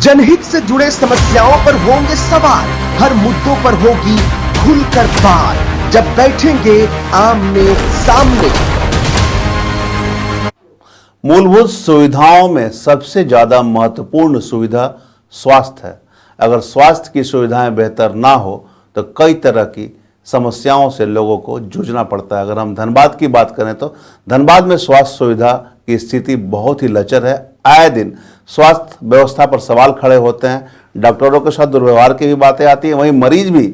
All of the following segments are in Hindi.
जनहित से जुड़े समस्याओं पर होंगे सवाल, हर मुद्दों पर होगी खुलकर बात, जब बैठेंगे आमने सामने। मूलभूत सुविधाओं में सबसे ज्यादा महत्वपूर्ण सुविधा स्वास्थ्य है। अगर स्वास्थ्य की सुविधाएं बेहतर ना हो तो कई तरह की समस्याओं से लोगों को जूझना पड़ता है। अगर हम धनबाद की बात करें तो धनबाद में स्वास्थ्य सुविधा की स्थिति बहुत ही लचर है। आए दिन स्वास्थ्य व्यवस्था पर सवाल खड़े होते हैं, डॉक्टरों के साथ दुर्व्यवहार की भी बातें आती हैं, वहीं मरीज भी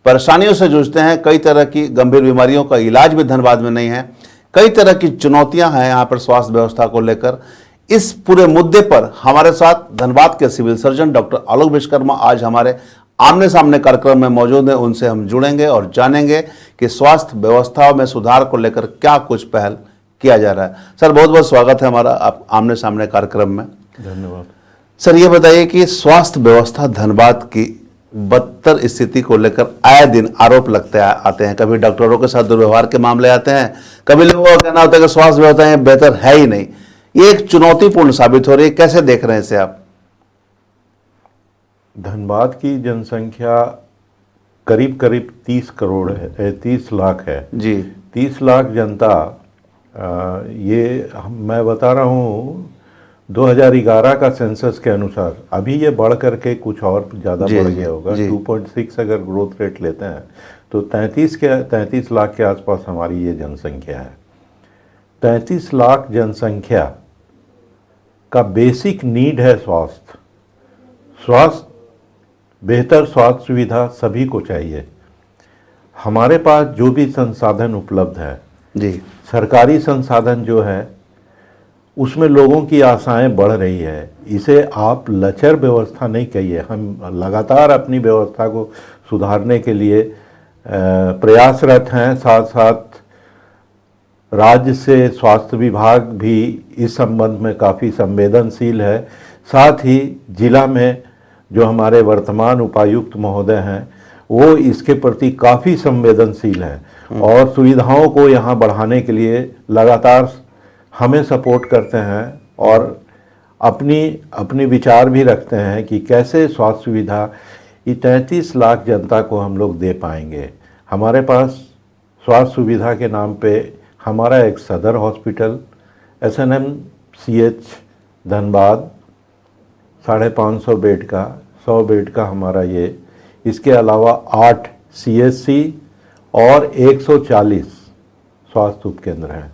परेशानियों से जूझते हैं। कई तरह की गंभीर बीमारियों का इलाज भी धनबाद में नहीं है। कई तरह की चुनौतियां हैं यहाँ पर स्वास्थ्य व्यवस्था को लेकर। इस पूरे मुद्दे पर हमारे साथ धनबाद के सिविल सर्जन डॉक्टर आलोक विश्वकर्मा आज हमारे आमने सामने कार्यक्रम में मौजूद हैं। उनसे हम जुड़ेंगे और जानेंगे कि स्वास्थ्य व्यवस्थाओं में सुधार को लेकर क्या कुछ पहल किया जा रहा है। सर, बहुत बहुत स्वागत है हमारा आप आमने सामने कार्यक्रम में। धन्यवाद। सर, ये बताइए कि स्वास्थ्य व्यवस्था धनबाद की बदतर स्थिति को लेकर आए दिन आरोप लगते आते हैं। कभी डॉक्टरों के साथ दुर्व्यवहार के मामले आते हैं, कभी लोगों का कहना होता है कि स्वास्थ्य व्यवस्था बेहतर है ही नहीं। ये एक चुनौतीपूर्ण साबित हो रही है, कैसे देख रहे हैं इसे आप? धनबाद की जनसंख्या करीब करीब 30 करोड़ है, 30 लाख है जी। 30 लाख जनता, ये मैं बता रहा हूँ 2011 का सेंसस के अनुसार अभी ये बढ़ करके कुछ और ज़्यादा बढ़ गया होगा। 2.6 अगर ग्रोथ रेट लेते हैं तो 33 लाख के आसपास हमारी ये जनसंख्या है। 33 लाख जनसंख्या का बेसिक नीड है स्वास्थ्य। बेहतर स्वास्थ्य सुविधा सभी को चाहिए। हमारे पास जो भी संसाधन उपलब्ध है जी, सरकारी संसाधन जो है उसमें लोगों की आशाएं बढ़ रही है। इसे आप लचर व्यवस्था नहीं कहिए। हम लगातार अपनी व्यवस्था को सुधारने के लिए प्रयासरत हैं। साथ साथ राज्य से स्वास्थ्य विभाग भी इस संबंध में काफ़ी संवेदनशील है। साथ ही जिला में जो हमारे वर्तमान उपायुक्त महोदय हैं वो इसके प्रति काफ़ी संवेदनशील हैं और सुविधाओं को यहाँ बढ़ाने के लिए लगातार हमें सपोर्ट करते हैं और अपनी विचार भी रखते हैं कि कैसे स्वास्थ्य सुविधा ये 33 लाख जनता को हम लोग दे पाएंगे। हमारे पास स्वास्थ्य सुविधा के नाम पे हमारा एक सदर हॉस्पिटल SNMCH धनबाद 550 बेड का 100 बेड का हमारा ये, इसके अलावा 8 CHC और 140 स्वास्थ्य उपकेंद्र हैं।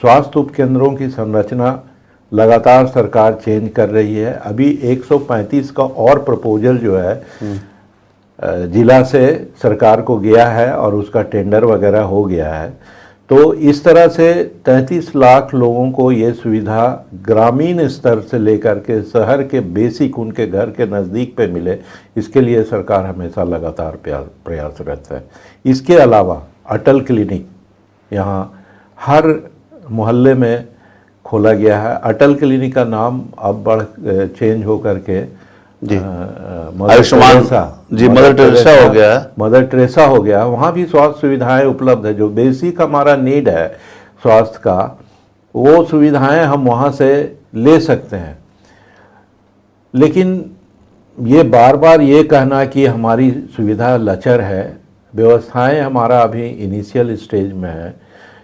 स्वास्थ्य उपकेंद्रों की संरचना लगातार सरकार चेंज कर रही है। अभी 135 का और प्रपोजल जो है जिला से सरकार को गया है और उसका टेंडर वगैरह हो गया है। तो इस तरह से 33 लाख लोगों को ये सुविधा ग्रामीण स्तर से लेकर के शहर के बेसिक उनके घर के नज़दीक पे मिले, इसके लिए सरकार हमेशा लगातार प्रयासरत है। इसके अलावा अटल क्लिनिक यहाँ हर मोहल्ले में खोला गया है। अटल क्लिनिक का नाम अब चेंज हो करके मदर टेरेसा हो गया। वहाँ भी स्वास्थ्य सुविधाएं उपलब्ध है। जो बेसिक हमारा नीड है स्वास्थ्य का, वो सुविधाएं हम वहाँ से ले सकते हैं। लेकिन ये बार बार ये कहना कि हमारी सुविधा लचर है, व्यवस्थाएं हमारा अभी इनिशियल स्टेज में है।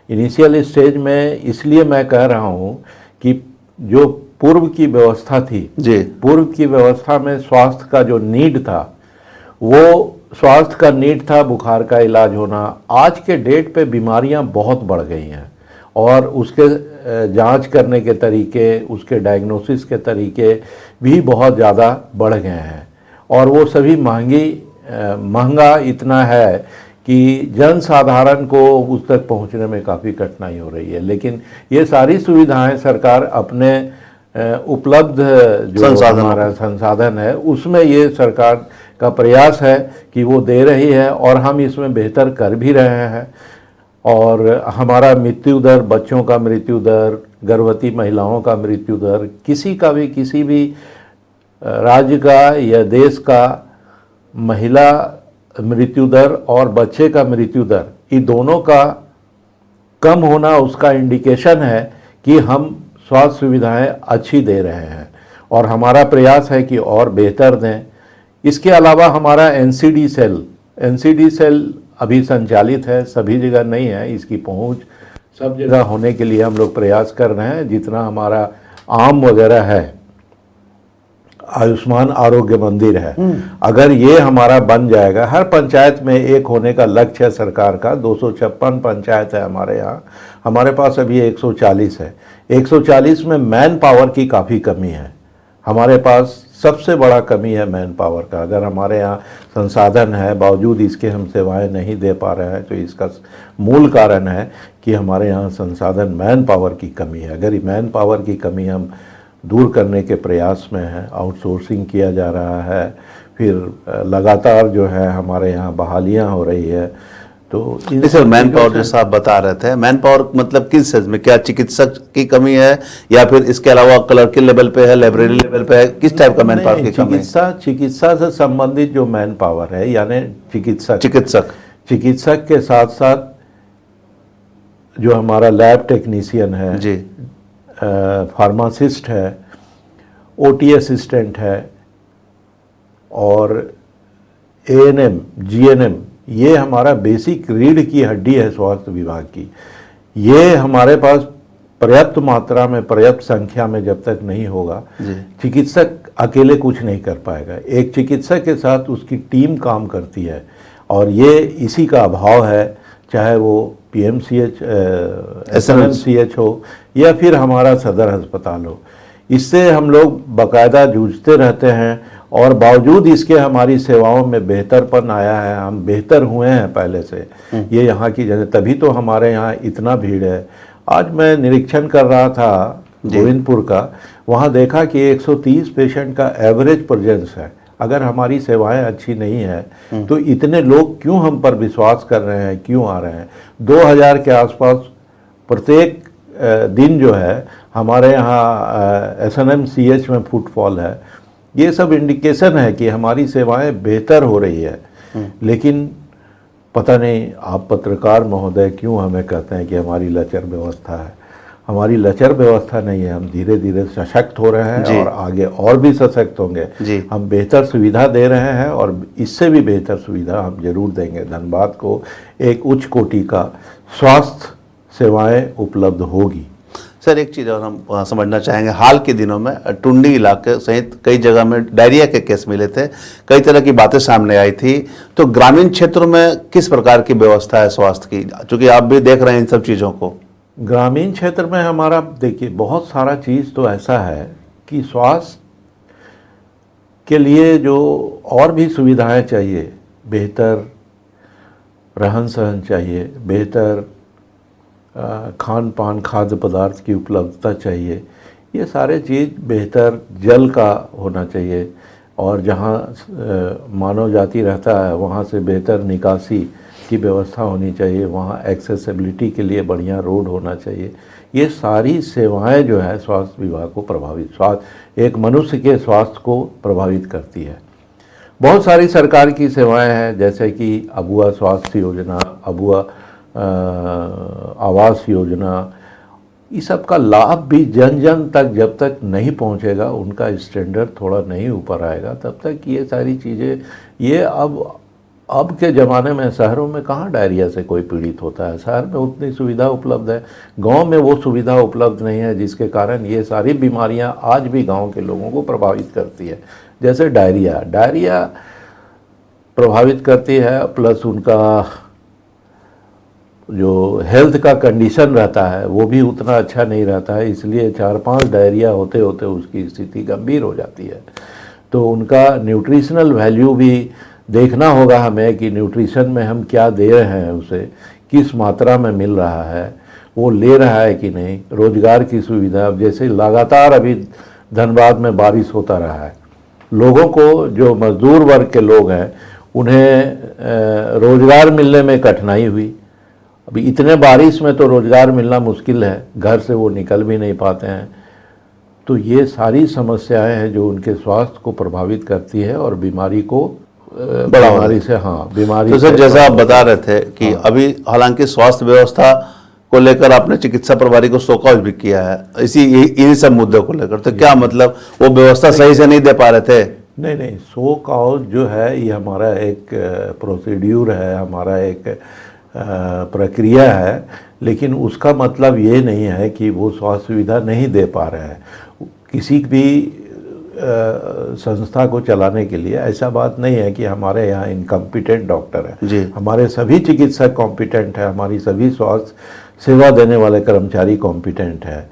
इनिशियल स्टेज में इसलिए मैं कह रहा हूँ कि जो पूर्व की व्यवस्था थी जी, पूर्व की व्यवस्था में स्वास्थ्य का जो नीड था, वो स्वास्थ्य का नीड था बुखार का इलाज होना। आज के डेट पे बीमारियां बहुत बढ़ गई हैं और उसके जांच करने के तरीके, उसके डायग्नोसिस के तरीके भी बहुत ज़्यादा बढ़ गए हैं और वो सभी महंगा इतना है कि जन साधारण को उस तक पहुंचने में काफ़ी कठिनाई हो रही है। लेकिन ये सारी सुविधाएं सरकार अपने उपलब्ध जो हमारा संसाधन है उसमें ये सरकार का प्रयास है कि वो दे रही है और हम इसमें बेहतर कर भी रहे हैं। और हमारा मृत्यु दर, बच्चों का मृत्यु दर, गर्भवती महिलाओं का मृत्यु दर, किसी भी राज्य का या देश का महिला मृत्यु दर और बच्चे का मृत्यु दर, ये दोनों का कम होना उसका इंडिकेशन है कि हम स्वास्थ्य सुविधाएं अच्छी दे रहे हैं। और हमारा प्रयास है कि और बेहतर दें। इसके अलावा हमारा एनसीडी सेल अभी संचालित है, सभी जगह नहीं है, इसकी पहुंच सब जगह होने के लिए हम लोग प्रयास कर रहे हैं। जितना हमारा आम वगैरह है, आयुष्मान आरोग्य मंदिर है, अगर ये हमारा बन जाएगा, हर पंचायत में एक होने का लक्ष्य है सरकार का। 256 पंचायत है हमारे यहाँ, हमारे पास अभी 140 है। 140 में मैन पावर की काफ़ी कमी है, हमारे पास सबसे बड़ा कमी है मैन पावर का। अगर हमारे यहाँ संसाधन है, बावजूद इसके हम सेवाएं नहीं दे पा रहे हैं, तो इसका मूल कारण है कि हमारे यहाँ संसाधन मैन पावर की कमी है। अगर मैन पावर की कमी हम दूर करने के प्रयास में हैं, आउटसोर्सिंग किया जा रहा है, फिर लगातार जो है हमारे यहाँ बहालियाँ हो रही है। तो सर, मैन पावर जैसा आप बता रहे थे, मैन पावर मतलब किस सेंस में, क्या चिकित्सक की कमी है या फिर इसके अलावा क्लर्की लेवल पे है, लाइब्रेरी लेवल पे है, किस टाइप का मैन पावर की कमी है? चिकित्सा से संबंधित जो मैन पावर है, यानी चिकित्सक के साथ साथ जो हमारा लैब टेक्नीशियन है जी, फार्मासिस्ट है, ओटी असिस्टेंट है और एएनएम, जीएनएम, ये हमारा बेसिक रीढ़ की हड्डी है स्वास्थ्य विभाग की। ये हमारे पास पर्याप्त मात्रा में, पर्याप्त संख्या में जब तक नहीं होगा, चिकित्सक अकेले कुछ नहीं कर पाएगा। एक चिकित्सक के साथ उसकी टीम काम करती है और ये इसी का अभाव है, चाहे वो पीएमसीएच, एसएनएमसीएच हो या फिर हमारा सदर अस्पताल हो। इससे हम लोग बाकायदा जूझते रहते हैं और बावजूद इसके हमारी सेवाओं में बेहतरपन आया है, हम बेहतर हुए हैं पहले से। ये यहाँ की जगह, तभी तो हमारे यहाँ इतना भीड़ है। आज मैं निरीक्षण कर रहा था गोविंदपुर का, वहाँ देखा कि 130 पेशेंट का एवरेज प्रेजेंस है। अगर हमारी सेवाएं अच्छी नहीं है तो इतने लोग क्यों हम पर विश्वास कर रहे हैं, क्यों आ रहे हैं? 2000 के आसपास प्रत्येक दिन जो है हमारे यहाँ एसएनएमसीएच में फुटफॉल है। ये सब इंडिकेशन है कि हमारी सेवाएं बेहतर हो रही है। लेकिन पता नहीं आप पत्रकार महोदय क्यों हमें कहते हैं कि हमारी लचर व्यवस्था है। हमारी लचर व्यवस्था नहीं है, हम धीरे धीरे सशक्त हो रहे हैं और आगे और भी सशक्त होंगे। हम बेहतर सुविधा दे रहे हैं और इससे भी बेहतर सुविधा हम जरूर देंगे। धनबाद को एक उच्च कोटि का स्वास्थ्य सेवाएं उपलब्ध होगी। सर, एक चीज़ और हम समझना चाहेंगे, हाल के दिनों में टुंडी इलाके सहित कई जगह में डायरिया के केस मिले थे, कई तरह की बातें सामने आई थी। तो ग्रामीण क्षेत्रों में किस प्रकार की व्यवस्था है स्वास्थ्य की, चूँकि आप भी देख रहे हैं इन सब चीज़ों को? ग्रामीण क्षेत्र में हमारा देखिए बहुत सारा चीज़ तो ऐसा है कि स्वास्थ्य के लिए जो और भी सुविधाएं चाहिए, बेहतर रहन सहन चाहिए, बेहतर खान पान खाद्य पदार्थ की उपलब्धता चाहिए, ये सारे चीज़, बेहतर जल का होना चाहिए और जहाँ मानव जाति रहता है वहाँ से बेहतर निकासी की व्यवस्था होनी चाहिए, वहाँ एक्सेसिबिलिटी के लिए बढ़िया रोड होना चाहिए। ये सारी सेवाएं जो है स्वास्थ्य विभाग को प्रभावित, एक मनुष्य के स्वास्थ्य को प्रभावित करती है। बहुत सारी सरकार की सेवाएं हैं, जैसे कि अबुआ स्वास्थ्य योजना, अबुआ आवास योजना, इस सब का लाभ भी जन जन तक जब तक नहीं पहुंचेगा, उनका स्टैंडर्ड थोड़ा नहीं ऊपर आएगा, तब तक ये सारी चीज़ें, ये अब के ज़माने में शहरों में कहाँ डायरिया से कोई पीड़ित होता है। शहर में उतनी सुविधा उपलब्ध है, गांव में वो सुविधा उपलब्ध नहीं है, जिसके कारण ये सारी बीमारियां आज भी गांव के लोगों को प्रभावित करती है। जैसे डायरिया प्रभावित करती है, प्लस उनका जो हेल्थ का कंडीशन रहता है वो भी उतना अच्छा नहीं रहता है, इसलिए 4-5 डायरिया होते होते उसकी स्थिति गंभीर हो जाती है। तो उनका न्यूट्रिशनल वैल्यू भी देखना होगा हमें कि न्यूट्रिशन में हम क्या दे रहे हैं, उसे किस मात्रा में मिल रहा है, वो ले रहा है कि नहीं। रोजगार की सुविधा, अब जैसे लगातार अभी धनबाद में बारिश होता रहा है, लोगों को, जो मजदूर वर्ग के लोग हैं, उन्हें रोजगार मिलने में कठिनाई हुई। अभी इतने बारिश में तो रोजगार मिलना मुश्किल है, घर से वो निकल भी नहीं पाते हैं। तो ये सारी समस्याएं हैं जो उनके स्वास्थ्य को प्रभावित करती है और बीमारी को बीमारी से, हाँ, बीमारी। तो सर, जैसा आप बता रहे थे कि अभी हालांकि स्वास्थ्य व्यवस्था को लेकर आपने चिकित्सा प्रभारी को शोकॉज भी किया है इन्हीं सब मुद्दों को लेकर, तो क्या मतलब वो व्यवस्था सही से नहीं दे पा रहे थे? नहीं, शो कॉज जो है ये हमारा एक प्रोसीड्यूर है, हमारा एक प्रक्रिया है, लेकिन उसका मतलब ये नहीं है कि वो स्वास्थ्य सुविधा नहीं दे पा रहे हैं। किसी भी संस्था को चलाने के लिए ऐसा बात नहीं है कि हमारे यहाँ इनकम्पिटेंट डॉक्टर है जी। हमारे सभी चिकित्सक कॉम्पिटेंट है, हमारी सभी स्वास्थ्य सेवा देने वाले कर्मचारी कॉम्पिटेंट है।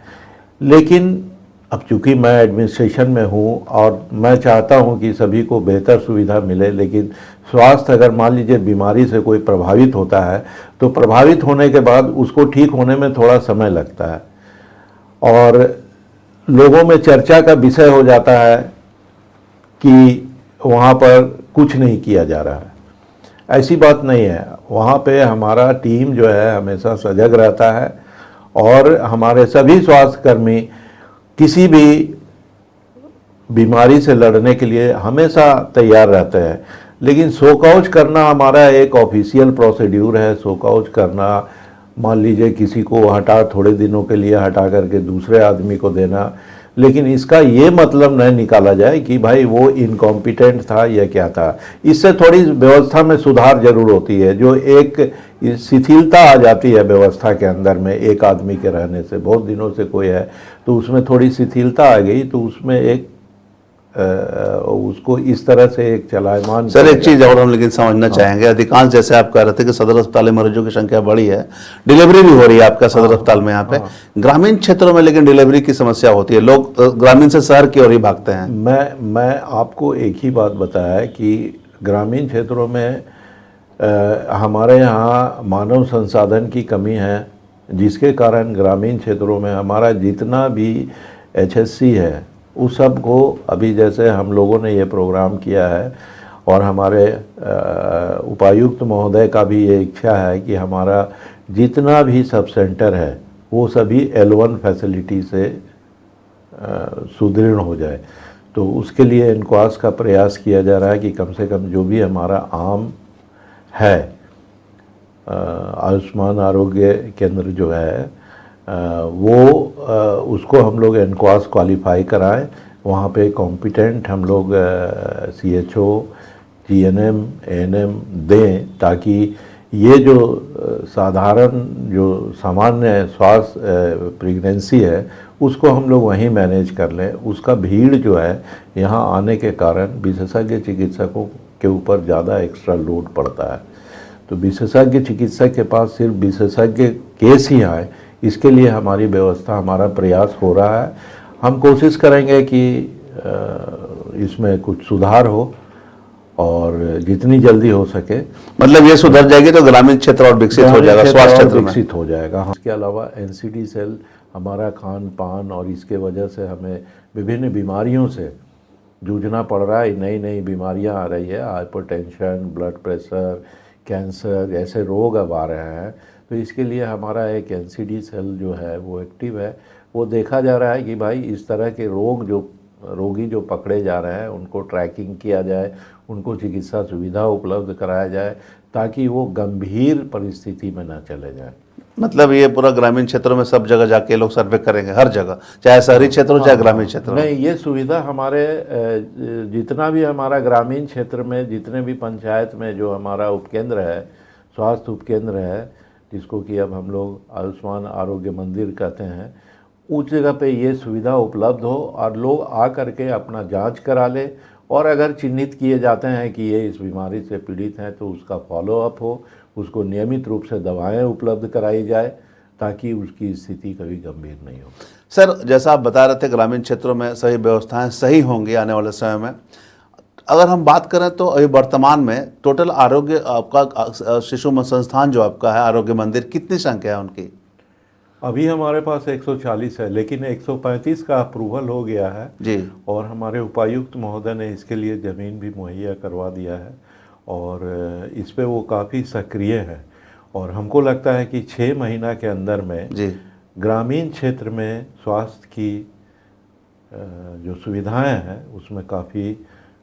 लेकिन अब चूंकि मैं एडमिनिस्ट्रेशन में हूँ और मैं चाहता हूँ कि सभी को बेहतर सुविधा मिले, लेकिन स्वास्थ्य अगर मान लीजिए बीमारी से कोई प्रभावित होता है तो प्रभावित होने के बाद उसको ठीक होने में थोड़ा समय लगता है और लोगों में चर्चा का विषय हो जाता है कि वहाँ पर कुछ नहीं किया जा रहा है। ऐसी बात नहीं है, वहाँ पे हमारा टीम जो है हमेशा सजग रहता है और हमारे सभी स्वास्थ्यकर्मी किसी भी बीमारी से लड़ने के लिए हमेशा तैयार रहते हैं। लेकिन शोकॉज करना हमारा एक ऑफिशियल प्रोसीड्यूर है। शोकॉज करना, मान लीजिए किसी को हटा, थोड़े दिनों के लिए हटा करके दूसरे आदमी को देना, लेकिन इसका ये मतलब नहीं निकाला जाए कि भाई वो इनकॉम्पिटेंट था या क्या था। इससे थोड़ी व्यवस्था में सुधार जरूर होती है, जो एक शिथिलता आ जाती है व्यवस्था के अंदर में एक आदमी के रहने से। बहुत दिनों से कोई है तो उसमें थोड़ी शिथिलता आ गई, तो उसमें एक उसको इस तरह से एक चलायमान। सर एक चीज़ और हम लेकिन समझना चाहेंगे, अधिकांश जैसे आप कह रहे थे कि सदर अस्पताल में मरीजों की संख्या बढ़ी है, डिलीवरी भी हो रही है आपका सदर अस्पताल में यहाँ पे, ग्रामीण क्षेत्रों में लेकिन डिलीवरी की समस्या होती है, लोग ग्रामीण से शहर की ओर ही भागते हैं। मैं आपको एक ही बात बताया कि ग्रामीण क्षेत्रों में हमारे यहाँ मानव संसाधन की कमी है, जिसके कारण ग्रामीण क्षेत्रों में हमारा जितना भी HSC है उस सब को, अभी जैसे हम लोगों ने ये प्रोग्राम किया है और हमारे उपायुक्त महोदय का भी ये इच्छा है कि हमारा जितना भी सब सेंटर है वो सभी L1 फैसिलिटी से सुदृढ़ हो जाए। तो उसके लिए इनक्वास का प्रयास किया जा रहा है कि कम से कम जो भी हमारा आम है आयुष्मान आरोग्य केंद्र जो है वो उसको हम लोग एनक्वास क्वालिफाई कराएं, वहाँ पे कॉम्पिटेंट हम लोग CHO, GNM, ANM दें, ताकि ये जो साधारण जो सामान्य स्वास्थ्य प्रेगनेंसी है उसको हम लोग वहीं मैनेज कर लें। उसका भीड़ जो है यहाँ आने के कारण विशेषज्ञ चिकित्सकों के ऊपर ज़्यादा एक्स्ट्रा लोड पड़ता है। तो विशेषज्ञ चिकित्सक के पास सिर्फ विशेषज्ञ केस ही आए, इसके लिए हमारी व्यवस्था, हमारा प्रयास हो रहा है। हम कोशिश करेंगे कि इसमें कुछ सुधार हो और जितनी जल्दी हो सके। मतलब ये सुधर जाएगी तो ग्रामीण क्षेत्र और विकसित हो जाएगा, स्वास्थ्य क्षेत्र विकसित हो जाएगा। इसके अलावा NCD सेल हमारा खान पान और इसके वजह से हमें विभिन्न बीमारियों से जूझना पड़ रहा है। नई नई बीमारियां आ रही है, हाइपरटेंशन, ब्लड प्रेशर, कैंसर, ऐसे रोग अब आ रहे हैं। तो इसके लिए हमारा एक NCD सेल जो है वो एक्टिव है। वो देखा जा रहा है कि भाई इस तरह के रोगी जो पकड़े जा रहे हैं उनको ट्रैकिंग किया जाए, उनको चिकित्सा सुविधा उपलब्ध कराया जाए ताकि वो गंभीर परिस्थिति में न चले जाए। मतलब ये पूरा ग्रामीण क्षेत्रों में सब जगह जाके लोग सर्वे करेंगे, हर जगह, चाहे शहरी क्षेत्र हो चाहे ग्रामीण क्षेत्र हो। नहीं, ये सुविधा हमारे जितना भी हमारा ग्रामीण क्षेत्र में जितने भी पंचायत में जो हमारा उपकेंद्र है, स्वास्थ्य उपकेंद्र है, जिसको कि अब हम लोग आयुष्मान आरोग्य मंदिर कहते हैं, उस जगह पे ये सुविधा उपलब्ध हो और लोग आ करके अपना जांच करा ले और अगर चिन्हित किए जाते हैं कि ये इस बीमारी से पीड़ित हैं तो उसका फॉलोअप हो, उसको नियमित रूप से दवाएं उपलब्ध कराई जाए ताकि उसकी स्थिति कभी गंभीर नहीं हो। सर जैसा आप बता रहे थे ग्रामीण क्षेत्रों में सही व्यवस्थाएं सही होंगी आने वाले समय में। अगर हम बात करें तो अभी वर्तमान में टोटल आरोग्य आपका शिशु संस्थान जो आपका है आरोग्य मंदिर, कितनी संख्या है उनकी? अभी हमारे पास 140 है, लेकिन 135 का अप्रूवल हो गया है जी, और हमारे उपायुक्त महोदय ने इसके लिए ज़मीन भी मुहैया करवा दिया है और इस पे वो काफ़ी सक्रिय है और हमको लगता है कि 6 महीना के अंदर में जी, ग्रामीण क्षेत्र में स्वास्थ्य की जो सुविधाएं हैं उसमें काफ़ी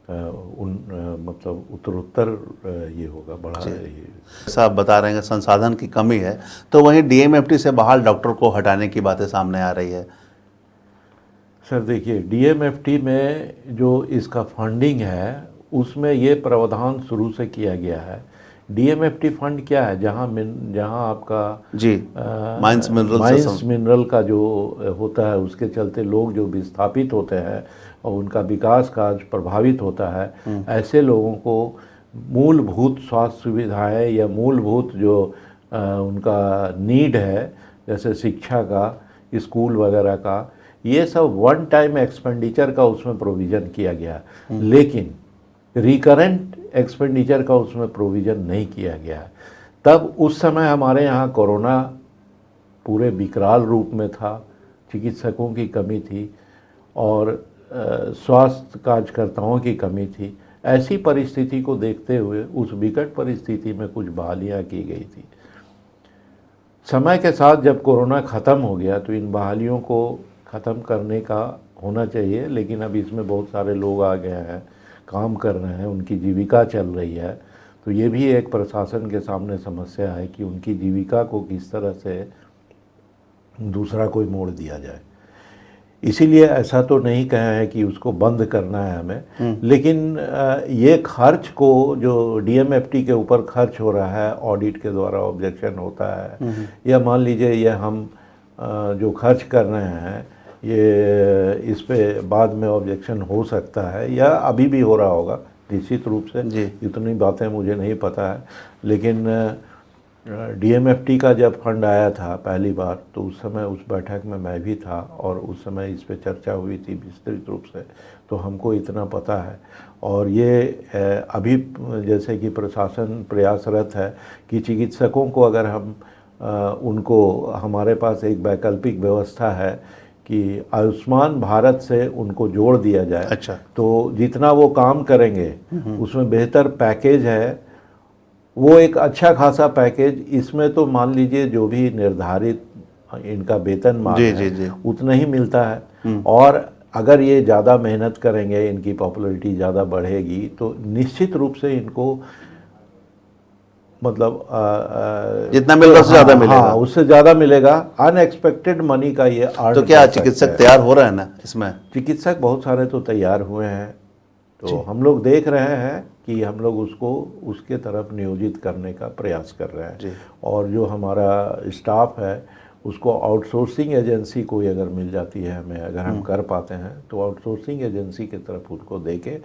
मतलब उत्तरोत्तर ये होगा बड़ा ये। ऐसा आप बता रहे हैं कि संसाधन की कमी है, तो वहीं डीएमएफटी से बहाल डॉक्टर को हटाने की बातें सामने आ रही है। सर देखिए, डीएमएफटी में जो इसका फंडिंग है उसमें ये प्रावधान शुरू से किया गया है। डीएमएफटी फंड क्या है, जहाँ आपका जी माइंस मिनरल का जो होता है उसके चलते लोग जो विस्थापित होते हैं और उनका विकास कार्य प्रभावित होता है, ऐसे लोगों को मूलभूत स्वास्थ्य सुविधाएं या मूलभूत जो उनका नीड है, जैसे शिक्षा का, स्कूल वगैरह का, ये सब वन टाइम एक्सपेंडिचर का उसमें प्रोविज़न किया गया, लेकिन रिकरेंट एक्सपेंडिचर का उसमें प्रोविज़न नहीं किया गया। तब उस समय हमारे यहाँ कोरोना पूरे विकराल रूप में था, चिकित्सकों की कमी थी और स्वास्थ्य कार्यकर्ताओं की कमी थी। ऐसी परिस्थिति को देखते हुए उस विकट परिस्थिति में कुछ बहालियाँ की गई थी। समय के साथ जब कोरोना ख़त्म हो गया तो इन बहालियों को ख़त्म करने का होना चाहिए, लेकिन अब इसमें बहुत सारे लोग आ गए हैं, काम कर रहे हैं, उनकी जीविका चल रही है, तो ये भी एक प्रशासन के सामने समस्या है कि उनकी जीविका को किस तरह से दूसरा कोई मोड़ दिया जाए। इसीलिए ऐसा तो नहीं कहा है कि उसको बंद करना है हमें, लेकिन ये खर्च को जो डीएमएफटी के ऊपर खर्च हो रहा है, ऑडिट के द्वारा ऑब्जेक्शन होता है, या मान लीजिए ये हम जो खर्च कर रहे हैं ये इस पे बाद में ऑब्जेक्शन हो सकता है या अभी भी हो रहा होगा निश्चित रूप से, इतनी बातें मुझे नहीं पता है। लेकिन डीएमएफटी का जब फंड आया था पहली बार तो उस समय उस बैठक में मैं भी था और उस समय इस पे चर्चा हुई थी विस्तृत रूप से, तो हमको इतना पता है। और ये अभी जैसे कि प्रशासन प्रयासरत है कि चिकित्सकों को अगर हम उनको, हमारे पास एक वैकल्पिक व्यवस्था है कि आयुष्मान भारत से उनको जोड़ दिया जाए। अच्छा। तो जितना वो काम करेंगे उसमें बेहतर पैकेज है, वो एक अच्छा खासा पैकेज। इसमें तो मान लीजिए जो भी निर्धारित इनका वेतन मान है उतना ही मिलता है, और अगर ये ज़्यादा मेहनत करेंगे, इनकी पॉपुलैरिटी ज़्यादा बढ़ेगी तो निश्चित रूप से इनको मतलब जितना मिलेगा उससे ज़्यादा मिलेगा। हाँ, उससे ज़्यादा मिलेगा। अनएक्सपेक्टेड मनी का ये तो क्या चिकित्सक तैयार हो रहे हैं ना इसमें? चिकित्सक बहुत सारे तो तैयार हुए हैं, तो हम लोग देख रहे हैं कि हम लोग उसको उसके तरफ नियोजित करने का प्रयास कर रहे हैं। और जो हमारा स्टाफ है उसको आउटसोर्सिंग एजेंसी कोई अगर मिल जाती है हमें, अगर हम कर पाते हैं तो आउटसोर्सिंग एजेंसी की तरफ उसको देके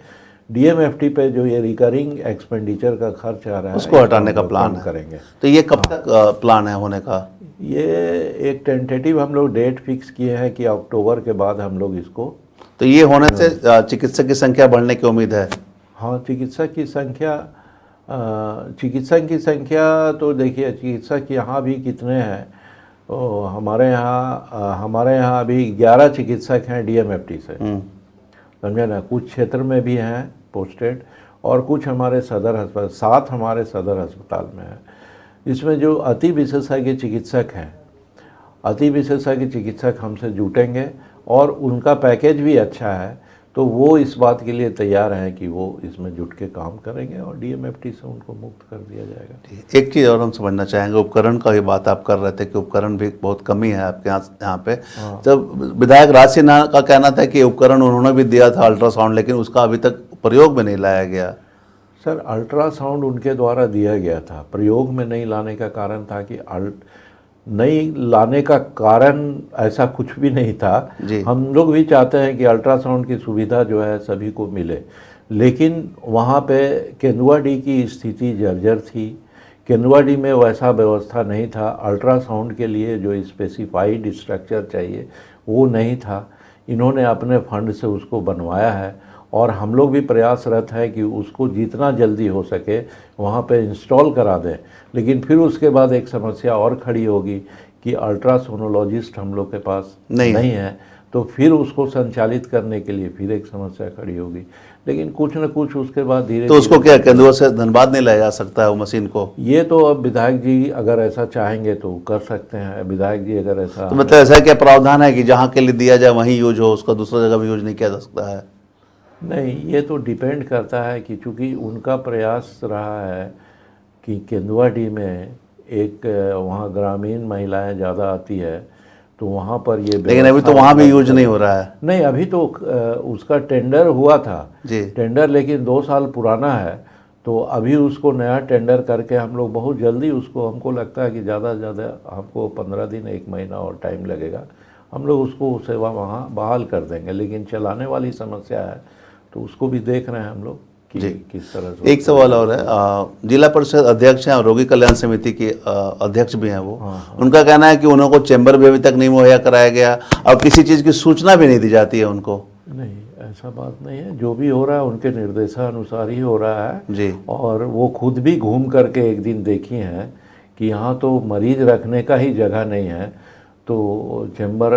डीएमएफटी पे जो ये रिकरिंग एक्सपेंडिचर का खर्च आ रहा है उसको हटाने का प्लान करेंगे। तो ये कब तक प्लान है होने का? ये एक टेंटेटिव हम लोग डेट फिक्स किए हैं कि अक्टूबर के बाद हम लोग इसको। तो ये होने से चिकित्सक की संख्या बढ़ने की उम्मीद है? हाँ, चिकित्सक की संख्या तो देखिए, चिकित्सक यहाँ भी कितने हैं, तो हमारे यहाँ अभी 11 चिकित्सक हैं डीएमएफटी से, समझे ना। कुछ क्षेत्र में भी हैं पोस्टेड और कुछ हमारे सदर अस्पताल, 7 हमारे सदर अस्पताल में हैं। इसमें जो अति विशेषज्ञ चिकित्सक हैं, अति विशेषज्ञ चिकित्सक हमसे जुटेंगे और उनका पैकेज भी अच्छा है, तो वो इस बात के लिए तैयार हैं कि वो इसमें जुट के काम करेंगे और डीएमएफटी से उनको मुक्त कर दिया जाएगा। एक चीज़ और हम समझना चाहेंगे, उपकरण का ही बात आप कर रहे थे कि उपकरण भी बहुत कमी है आपके यहाँ पे। जब विधायक राज सिन्हा का कहना था कि उपकरण उन्होंने भी दिया था अल्ट्रासाउंड, लेकिन उसका अभी तक प्रयोग में नहीं लाया गया। सर, अल्ट्रासाउंड उनके द्वारा दिया गया था, प्रयोग में नहीं लाने का कारण था कि नहीं लाने का कारण ऐसा कुछ भी नहीं था। हम लोग भी चाहते हैं कि अल्ट्रासाउंड की सुविधा जो है सभी को मिले, लेकिन वहाँ पे केंदुआडी की स्थिति जर्जर थी। केंदुआडी में वैसा व्यवस्था नहीं था, अल्ट्रासाउंड के लिए जो स्पेसिफाइड स्ट्रक्चर चाहिए वो नहीं था। इन्होंने अपने फंड से उसको बनवाया है और हम लोग भी प्रयासरत है कि उसको जितना जल्दी हो सके वहाँ पे इंस्टॉल करा दें। लेकिन फिर उसके बाद एक समस्या और खड़ी होगी कि अल्ट्रासोनोलॉजिस्ट हम लोग के पास नहीं है, तो फिर उसको संचालित करने के लिए फिर एक समस्या खड़ी होगी। लेकिन कुछ न कुछ उसके बाद धीरे तो उसको क्या केंदुआ से धनबाद नहीं लाया जा सकता है वो मशीन को? ये तो अब विधायक जी अगर ऐसा चाहेंगे तो कर सकते हैं। विधायक जी अगर ऐसा, तो मतलब ऐसा क्या प्रावधान है कि जहाँ के लिए दिया जाए वहीं यूज हो, उसका दूसरा जगह भी यूज नहीं किया जा सकता है? नहीं, ये तो डिपेंड करता है कि चूँकि उनका प्रयास रहा है कि केंदुआडी में एक वहाँ ग्रामीण महिलाएं ज़्यादा आती है, तो वहाँ पर ये लेकिन अभी तो वहाँ भी यूज नहीं हो रहा है। नहीं, अभी तो उसका टेंडर हुआ था जी। टेंडर, लेकिन 2 साल पुराना है। तो अभी उसको नया टेंडर करके हम लोग बहुत जल्दी उसको, हमको लगता है कि ज़्यादा से ज़्यादा हमको 15 दिन 1 महीना और टाइम लगेगा, हम लोग उसको सेवा वहाँ बहाल कर देंगे। लेकिन चलाने वाली समस्या है, तो उसको भी देख रहे हैं हम लोग कि किस तरह से। एक सवाल और है, जिला परिषद अध्यक्ष हैं और रोगी कल्याण समिति के अध्यक्ष भी हैं वो, उनका कहना है कि उन्हों को चैम्बर भी अभी तक नहीं मुहैया कराया गया और किसी चीज़ की सूचना भी नहीं दी जाती है उनको। नहीं, ऐसा बात नहीं है, जो भी हो रहा है उनके निर्देशानुसार ही हो रहा है जी। और वो खुद भी घूम करके एक दिन देखी हैं कि यहाँ तो मरीज रखने का ही जगह नहीं है, तो चैम्बर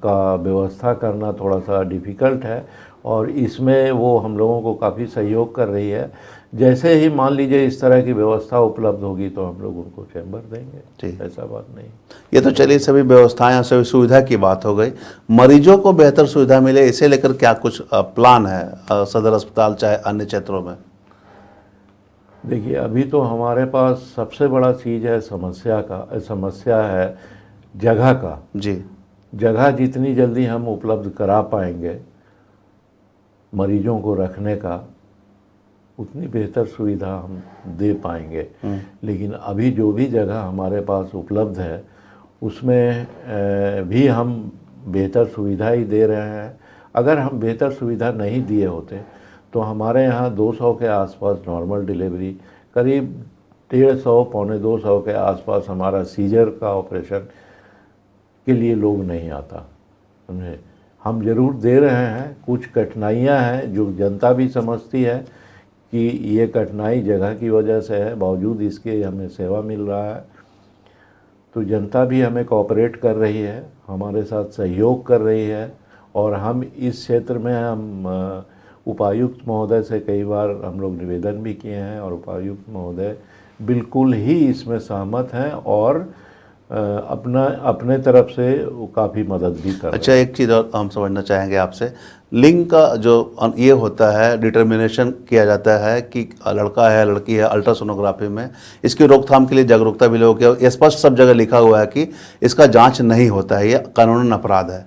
का व्यवस्था करना थोड़ा सा डिफ़िकल्ट है और इसमें वो हम लोगों को काफ़ी सहयोग कर रही है। जैसे ही मान लीजिए इस तरह की व्यवस्था उपलब्ध होगी तो हम लोग उनको चैम्बर देंगे, ठीक, ऐसा बात नहीं। ये तो चलिए सभी व्यवस्थाएं, सभी सुविधा की बात हो गई। मरीजों को बेहतर सुविधा मिले इसे लेकर क्या कुछ प्लान है सदर अस्पताल चाहे अन्य क्षेत्रों में? देखिए, अभी तो हमारे पास सबसे बड़ा चीज़ है समस्या है जगह का। जी। जगह जितनी जल्दी हम उपलब्ध करा पाएंगे मरीजों को रखने का, उतनी बेहतर सुविधा हम दे पाएंगे। लेकिन अभी जो भी जगह हमारे पास उपलब्ध है उसमें भी हम बेहतर सुविधा ही दे रहे हैं। अगर हम बेहतर सुविधा नहीं दिए होते तो हमारे यहाँ 200 के आसपास नॉर्मल डिलीवरी, करीब 150 पौने 200 के आसपास हमारा सीजर का ऑपरेशन के लिए लोग नहीं आता, समझे। हम ज़रूर दे रहे हैं, कुछ कठिनाइयाँ हैं जो जनता भी समझती है कि ये कठिनाई जगह की वजह से है, बावजूद इसके हमें सेवा मिल रहा है। तो जनता भी हमें कोऑपरेट कर रही है, हमारे साथ सहयोग कर रही है और हम इस क्षेत्र में हम उपायुक्त महोदय से कई बार हम लोग निवेदन भी किए हैं और उपायुक्त महोदय बिल्कुल ही इसमें सहमत हैं और अपने तरफ से वो काफ़ी मदद भी कर रहे हैं। अच्छा, एक चीज़ और हम समझना चाहेंगे आपसे, लिंग का जो ये होता है डिटर्मिनेशन किया जाता है कि लड़का है लड़की है अल्ट्रासोनोग्राफी में, इसकी रोकथाम के लिए जागरूकता भी लोगों की, स्पष्ट सब जगह लिखा हुआ है कि इसका जांच नहीं होता है, ये कानूनन अपराध है,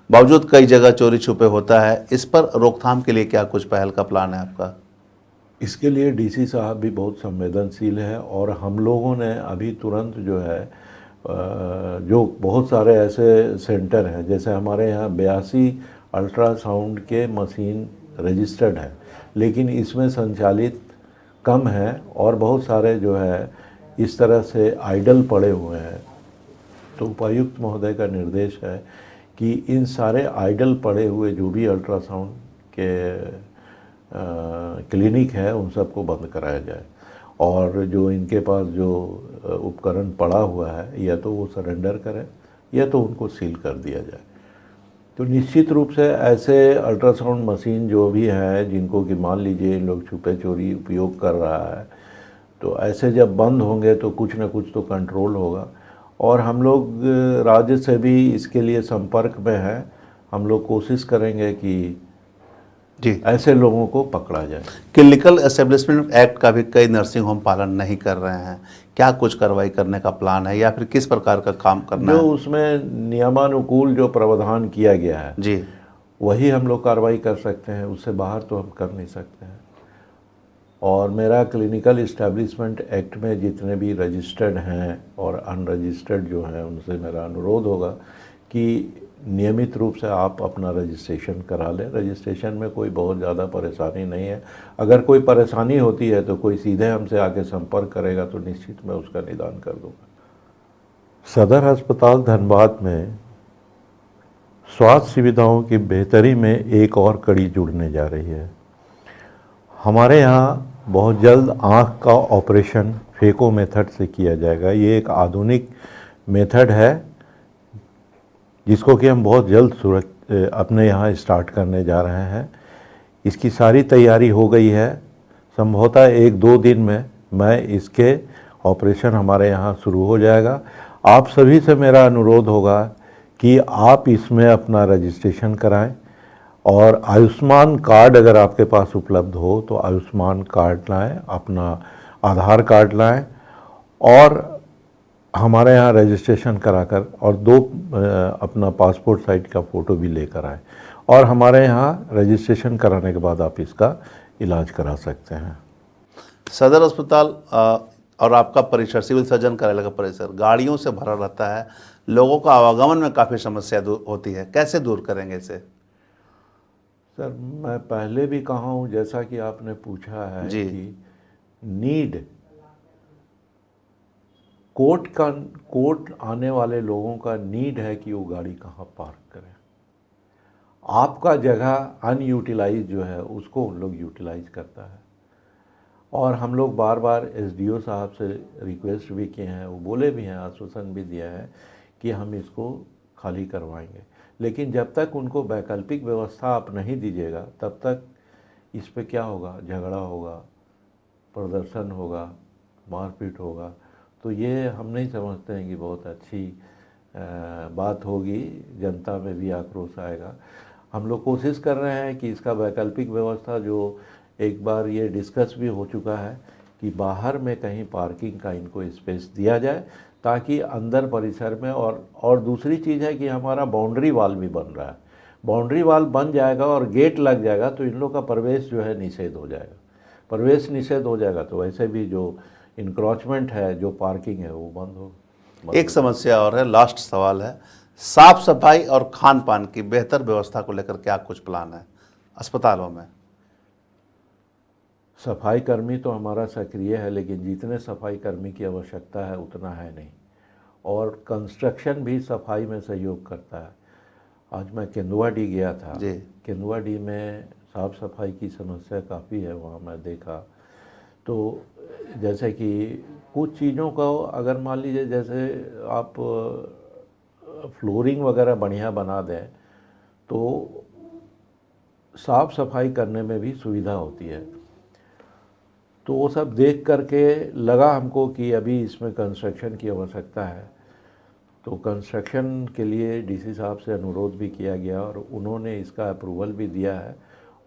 बावजूद कई जगह चोरी छुपे होता है। इस पर रोकथाम के लिए क्या कुछ पहल का प्लान है आपका? इसके लिए डीसी साहब भी बहुत संवेदनशील है और हम लोगों ने अभी तुरंत जो है जो बहुत सारे ऐसे सेंटर हैं, जैसे हमारे यहाँ 82 अल्ट्रासाउंड के मशीन रजिस्टर्ड है, लेकिन इसमें संचालित कम है और बहुत सारे जो है इस तरह से आइडल पड़े हुए हैं। तो उपायुक्त महोदय का निर्देश है कि इन सारे आइडल पड़े हुए जो भी अल्ट्रासाउंड के क्लिनिक है उन सबको बंद कराया जाए और जो इनके पास जो उपकरण पड़ा हुआ है या तो वो सरेंडर करें या तो उनको सील कर दिया जाए। तो निश्चित रूप से ऐसे अल्ट्रासाउंड मशीन जो भी हैं जिनको कि मान लीजिए इन लोग छुपे चोरी उपयोग कर रहा है, तो ऐसे जब बंद होंगे तो कुछ न कुछ तो कंट्रोल होगा और हम लोग राज्य से भी इसके लिए संपर्क में हैं। हम लोग कोशिश करेंगे कि जी ऐसे लोगों को पकड़ा जाए। क्लिनिकल एस्टेब्लिशमेंट एक्ट का भी कई नर्सिंग होम पालन नहीं कर रहे हैं, क्या कुछ कार्रवाई करने का प्लान है या फिर किस प्रकार का काम करना जो है? उसमें नियमानुकूल जो प्रावधान किया गया है जी, वही हम लोग कार्रवाई कर सकते हैं, उससे बाहर तो हम कर नहीं सकते हैं। और मेरा क्लिनिकल इस्टेब्लिशमेंट एक्ट में जितने भी रजिस्टर्ड हैं और अनरजिस्टर्ड जो हैं उनसे मेरा अनुरोध होगा कि नियमित रूप से आप अपना रजिस्ट्रेशन करा लें। रजिस्ट्रेशन में कोई बहुत ज़्यादा परेशानी नहीं है, अगर कोई परेशानी होती है तो कोई सीधे हमसे आके संपर्क करेगा तो निश्चित मैं उसका निदान कर दूँगा। सदर अस्पताल धनबाद में स्वास्थ्य सुविधाओं की बेहतरी में एक और कड़ी जुड़ने जा रही है। हमारे यहाँ बहुत जल्द आँख का ऑपरेशन फेको मेथड से किया जाएगा। ये एक आधुनिक मेथड है जिसको कि हम बहुत जल्द अपने यहाँ स्टार्ट करने जा रहे हैं। इसकी सारी तैयारी हो गई है, संभवतः 1-2 दिन में मैं इसके ऑपरेशन हमारे यहाँ शुरू हो जाएगा। आप सभी से मेरा अनुरोध होगा कि आप इसमें अपना रजिस्ट्रेशन कराएं और आयुष्मान कार्ड अगर आपके पास उपलब्ध हो तो आयुष्मान कार्ड लाएं, अपना आधार कार्ड लाएं और हमारे यहाँ रजिस्ट्रेशन कराकर और 2 अपना पासपोर्ट साइज का फ़ोटो भी लेकर आएं और हमारे यहाँ रजिस्ट्रेशन कराने के बाद आप इसका इलाज करा सकते हैं। सदर अस्पताल और आपका परिसर सिविल सर्जन कार्यालय का परिसर गाड़ियों से भरा रहता है, लोगों का आवागमन में काफ़ी समस्या होती है, कैसे दूर करेंगे इसे? सर मैं पहले भी कहा हूँ, जैसा कि आपने पूछा है जी। कि नीड कोर्ट आने वाले लोगों का नीड है कि वो गाड़ी कहाँ पार्क करें। आपका जगह अनयूटिलाइज जो है उसको उन लोग यूटिलाइज करता है और हम लोग बार बार एसडीओ साहब से रिक्वेस्ट भी किए हैं, वो बोले भी हैं, आश्वासन भी दिया है कि हम इसको खाली करवाएंगे, लेकिन जब तक उनको वैकल्पिक व्यवस्था आप नहीं दीजिएगा तब तक इस पे क्या होगा, झगड़ा होगा, प्रदर्शन होगा, मारपीट होगा। तो ये हम नहीं समझते हैं कि बहुत अच्छी बात होगी, जनता में भी आक्रोश आएगा। हम लोग कोशिश कर रहे हैं कि इसका वैकल्पिक व्यवस्था, जो एक बार ये डिस्कस भी हो चुका है कि बाहर में कहीं पार्किंग का इनको स्पेस दिया जाए ताकि अंदर परिसर में और दूसरी चीज़ है कि हमारा बाउंड्री वॉल भी बन रहा है, बाउंड्री वॉल बन जाएगा और गेट लग जाएगा तो इन लोग का प्रवेश जो है निषेध हो जाएगा। प्रवेश निषेध हो जाएगा तो वैसे भी जो इंक्रोचमेंट है, जो पार्किंग है, वो बंद हो। एक समस्या और है, लास्ट सवाल है, साफ सफाई और खान पान की बेहतर व्यवस्था को लेकर क्या कुछ प्लान है अस्पतालों में? सफाई कर्मी तो हमारा सक्रिय है, लेकिन जितने सफाई कर्मी की आवश्यकता है उतना है नहीं, और कंस्ट्रक्शन भी सफाई में सहयोग करता है। आज मैं केंदुआडी गया था जी। केंदुआडी में साफ़ सफाई की समस्या काफ़ी है, वहाँ मैं देखा तो जैसे कि कुछ चीज़ों का अगर मान लीजिए जैसे आप फ्लोरिंग वगैरह बढ़िया बना दें तो साफ़ सफाई करने में भी सुविधा होती है। तो वो सब देख करके लगा हमको कि अभी इसमें कंस्ट्रक्शन की आवश्यकता है, तो कंस्ट्रक्शन के लिए डीसी साहब से अनुरोध भी किया गया और उन्होंने इसका अप्रूवल भी दिया है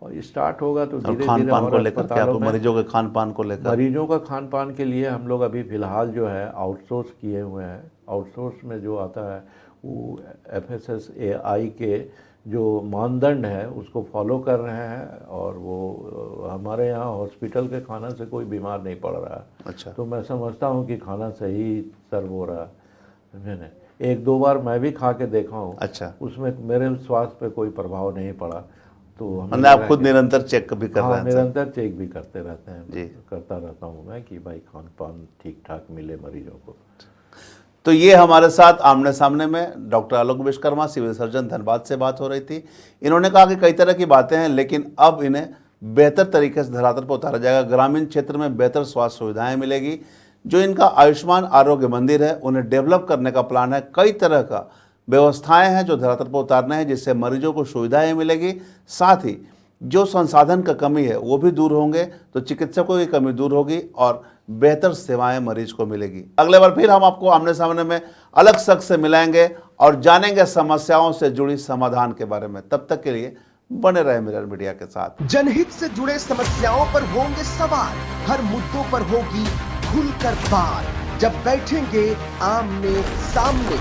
और स्टार्ट होगा। तो धीरे धीरे खान पान को लेकर क्या, अस्पतालों में मरीजों के खान पान को लेकर? मरीजों का खान पान के लिए हम लोग अभी फ़िलहाल जो है आउटसोर्स किए हुए हैं। आउटसोर्स में जो आता है वो FSSAI के जो मानदंड है उसको फॉलो कर रहे हैं और वो हमारे यहाँ हॉस्पिटल के खाना से कोई बीमार नहीं पड़ रहा है। अच्छा। तो मैं समझता हूँ कि खाना सही सर्व हो रहा है। मैंने 1-2 बार मैं भी खा के देखा हूँ। अच्छा। उसमें मेरे स्वास्थ्य पे कोई प्रभाव नहीं पड़ा। तो मतलब आप खुद निरंतर चेक भी कर रहे हैं? निरंतर चेक भी करते रहते हैं जी। करता रहता हूँ मैं कि भाई खान पान ठीक ठाक मिले मरीजों को। तो ये हमारे साथ आमने सामने में डॉक्टर आलोक विश्वकर्मा, सिविल सर्जन, धनबाद से बात हो रही थी। इन्होंने कहा कि कई तरह की बातें हैं, लेकिन अब इन्हें बेहतर तरीके से धरातल पर उतारा जाएगा। ग्रामीण क्षेत्र में बेहतर स्वास्थ्य सुविधाएं मिलेगी। जो इनका आयुष्मान आरोग्य मंदिर है उन्हें डेवलप करने का प्लान है। कई तरह का व्यवस्थाएं हैं जो धरातल पर उतारना है, जिससे मरीजों को सुविधाएं मिलेगी। साथ ही जो संसाधन का कमी है वो भी दूर होंगे, तो चिकित्सकों की कमी दूर होगी और बेहतर सेवाएं मरीज को मिलेगी। अगले बार फिर हम आपको आमने सामने में अलग शख्स से मिलाएंगे और जानेंगे समस्याओं से जुड़ी समाधान के बारे में। तब तक के लिए बने रहे मिरर मीडिया के साथ। जनहित से जुड़े समस्याओं पर होंगे सवाल, हर मुद्दों पर होगी खुलकर बात। जब बैठेंगे आमने सामने,